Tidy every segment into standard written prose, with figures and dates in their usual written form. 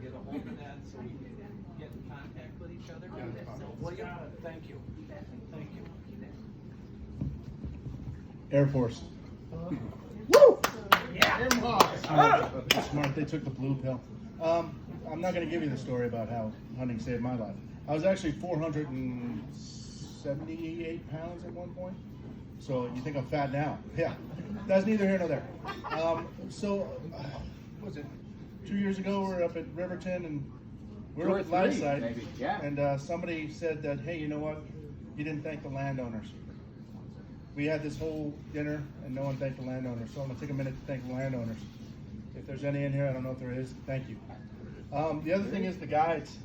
get a hold of that so we can get in contact with each other? Well, yeah, thank you. Thank you. Air Force. Woo! Yeah. Smart. They took the blue pill. I'm not going to give you the story about how hunting saved my life. I was actually 478 pounds at one point. So you think I'm fat now? Yeah. That's neither here nor there. What was it 2 years ago? We were up at Riverton and we were at live site. Maybe. Yeah. And somebody said that, hey, you know what? You didn't thank the landowners. We had this whole dinner and no one thanked the landowners. So I'm going to take a minute to thank the landowners. If there's any in here, I don't know if there is, thank you. The other thing is the guides.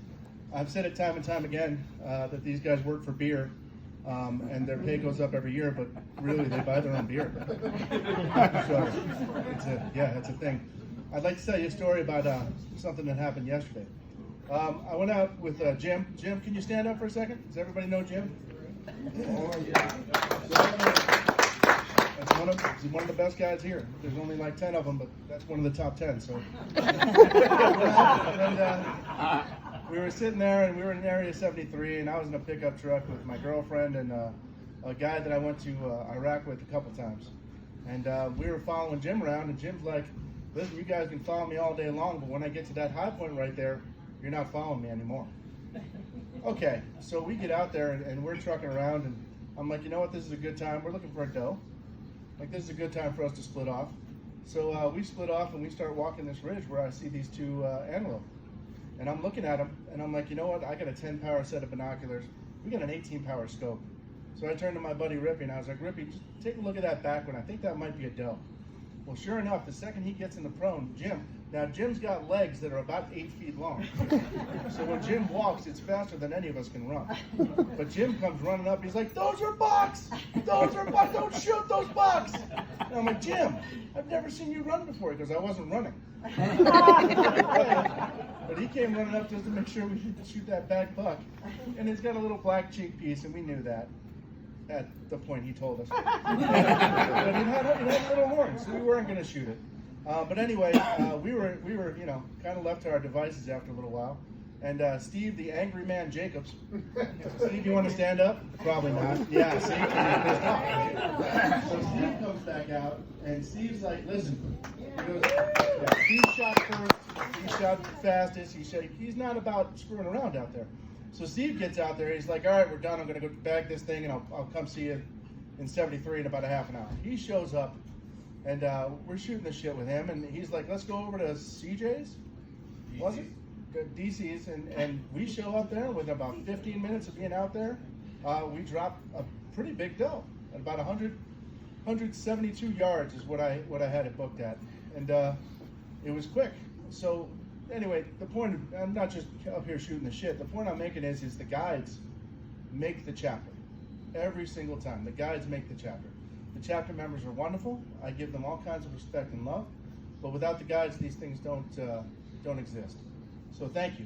I've said it time and time again that these guys work for beer and their pay goes up every year, but really they buy their own beer. So it's a thing. I'd like to tell you a story about something that happened yesterday. I went out with Jim. Jim, can you stand up for a second? Does everybody know Jim? Oh, yeah. That's he's one of the best guys here. There's only like 10 of them, but that's one of the top 10. So, and, we were sitting there, and we were in Area 73, and I was in a pickup truck with my girlfriend and a guy that I went to Iraq with a couple times. And we were following Jim around, and Jim's like, "Listen, you guys can follow me all day long, but when I get to that high point right there, you're not following me anymore." Okay, so we get out there and we're trucking around, and I'm like, you know what, this is a good time. We're looking for a doe. Like, this is a good time for us to split off. So we split off and we start walking this ridge where I see these two antelope. And I'm looking at them and I'm like, you know what, I got a 10-power set of binoculars. We got an 18-power scope. So I turned to my buddy Rippy and I was like, Rippy, just take a look at that back one. I think that might be a doe. Well, sure enough, the second he gets in the prone, Jim's got legs that are about 8 feet long. So when Jim walks, it's faster than any of us can run. But Jim comes running up, he's like, "Those are bucks! Those are bucks! Don't shoot those bucks!" And I'm like, "Jim, I've never seen you run before," because I wasn't running. But he came running up just to make sure we could shoot that back buck. And it's got a little black cheek piece, and we knew that at the point he told us. But it had a little horn, so we weren't going to shoot it. But anyway, we were kind of left to our devices after a little while. And Steve, the angry man Jacobs. Steve, you want to stand up? Probably not. Yeah, see? So Steve comes back out, and Steve's like, "Listen," he goes, yeah, he shot first, he shot fastest, he's not about screwing around out there. So Steve gets out there, he's like, "All right, we're done, I'm going to go bag this thing, and I'll come see you in 73 in about a half an hour." He shows up, and we're shooting the shit with him, and he's like, "Let's go over to CJ's?" Was it? DC's, and we show up there with about 15 minutes of being out there. We dropped a pretty big doe at about 172 yards is what I had it booked at, and it was quick. So anyway, the point, I'm not just up here shooting the shit. The point I'm making is the guides make the chapter every single time. The guides make the chapter. The chapter members are wonderful. I give them all kinds of respect and love, but without the guides, these things don't exist. So thank you.